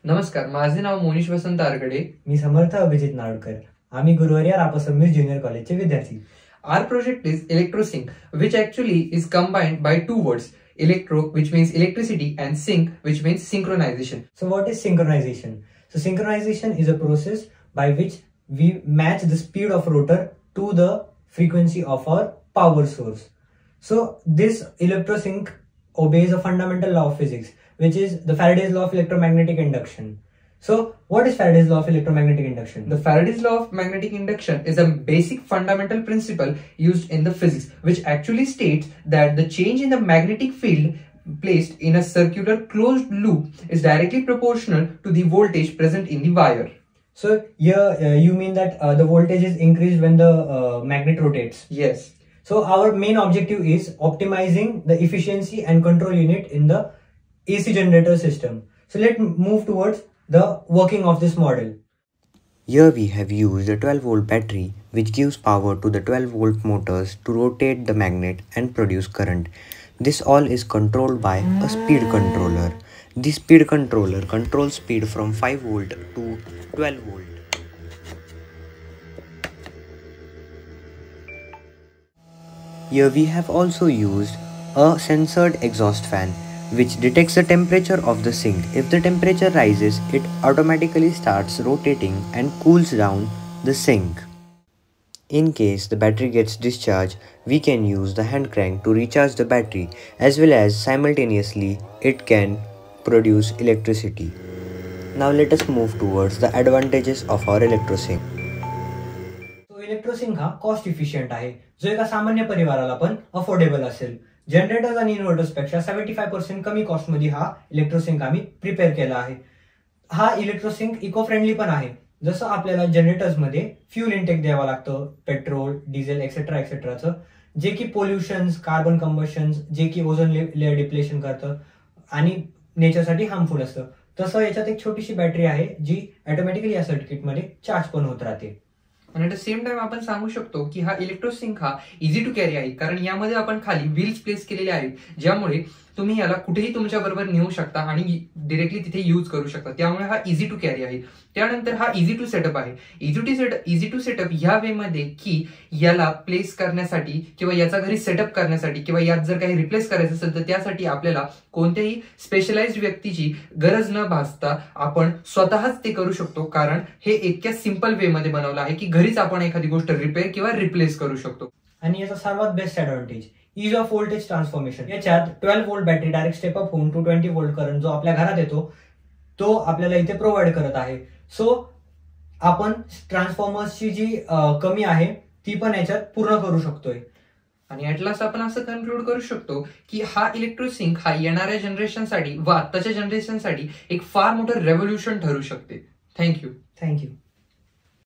नमस्कार, माझे नाव मोनिश वसंत आरगडे. मी समर्थ अभिजित नाडकर. आम्ही गुरुवार रापसम्मी ज्युनियर कॉलेजचे विद्यार्थी. Our project is electrosync, which actually is combined by two words, electro, which means electricity, and sync, which means synchronization. So what is synchronization? So synchronization is a process by which we match the speed of rotor to the frequency of our power source. So this electrosync obeys a fundamental law of physics, which is the Faraday's law of electromagnetic induction. So what is Faraday's law of electromagnetic induction? The Faraday's law of magnetic induction is a basic fundamental principle used in the physics, which actually states that the change in the magnetic field placed in a circular closed loop is directly proportional to the voltage present in the wire. So here you mean that the voltage is increased when the magnet rotates? Yes. So our main objective is optimizing the efficiency and control unit in the AC generator system. So let's move towards the working of this model. Here we have used a 12-volt battery which gives power to the 12-volt motors to rotate the magnet and produce current. This all is controlled by a speed controller. This speed controller controls speed from 5 volt to 12 volt. Here we have also used a sensored exhaust fan which detects the temperature of the sink. If the temperature rises, it automatically starts rotating and cools down the sink. In case the battery gets discharged, we can use the hand crank to recharge the battery, as well as simultaneously it can produce electricity. Now let us move towards the advantages of our electrosync. इलेक्ट्रोसिंक हा cost efficient आहे, जो एका सामान्य परिवाराला पण affordable असेल. Generators आणि inverters पेक्षा 75% कमी कॉस्ट मध्ये हा इलेक्ट्रोसिंक आम्ही प्रिपेअर केला आहे. हा इलेक्ट्रोसिंक इको फ्रेंडली पण आहे. जसं आपल्याला जनरेटर्स मध्ये फ्यूल इंटेक द्यावा लागतं, पेट्रोल, डिझेल एक्सेट्रा एक्सेट्राचं, जे की पोल्युशन्स, कार्बन कंबशन्स, जे की ओझोन लेअर डिप्लेशन करतं आणि नेचरसाठी हार्मफुल असतं. तसं याच्यात एक छोटीशी बॅटरी आहे जी ऑटोमॅटिकली या सर्किटमध्ये चार्ज पण होत राहते. आणि ॲट द सेम टाइम आपण सांगू शकतो की हा इलेक्ट्रोसिंक हा इझी टू कॅरी आहे, कारण यामध्ये आपण खाली व्हील्स प्लेस केलेले आहेत, ज्यामुळे तुम्ही याला कुठेही तुमच्या बरोबर नेऊ शकता आणि डिरेक्टली तिथे यूज करू शकता. त्यामुळे हा इझी टू कॅरी आहे. त्यानंतर हा इझी टू सेटअप आहे. इझी टू सेटअप ह्या वे मध्ये की याला प्लेस करण्यासाठी किंवा याचा घरी सेटअप करण्यासाठी किंवा यात जर काही रिप्लेस करायचं असेल तर त्यासाठी आपल्याला कोणत्याही स्पेशलाइज्ड व्यक्तीची गरज न भासता आपण स्वतःच ते करू शकतो, कारण हे इतक्या सिंपल वे मध्ये बनवलं आहे की घरीच आपण एखादी गोष्ट रिपेअर किंवा रिप्लेस करू शकतो. आणि याचा सर्वात best advantage is off voltage transformation. याच्यात 12 volt battery direct step up होऊन 220 व्होल्ट करंट जो आपल्या घरात येतो तो आपल्याला इथे प्रोव्हाइड करत आहे. सो आपण ट्रान्सफॉर्मर्सची जी कमी आहे ती पण याच्यात पूर्ण करू शकतोय. आणि ऍट लास्ट आपण असं कन्क्लूड करू शकतो की हा इलेक्ट्रोसिंक हा येणाऱ्या जनरेशनसाठी व आत्ताच्या जनरेशनसाठी एक फार मोठं रेव्होल्युशन ठरू शकते. थँक्यू.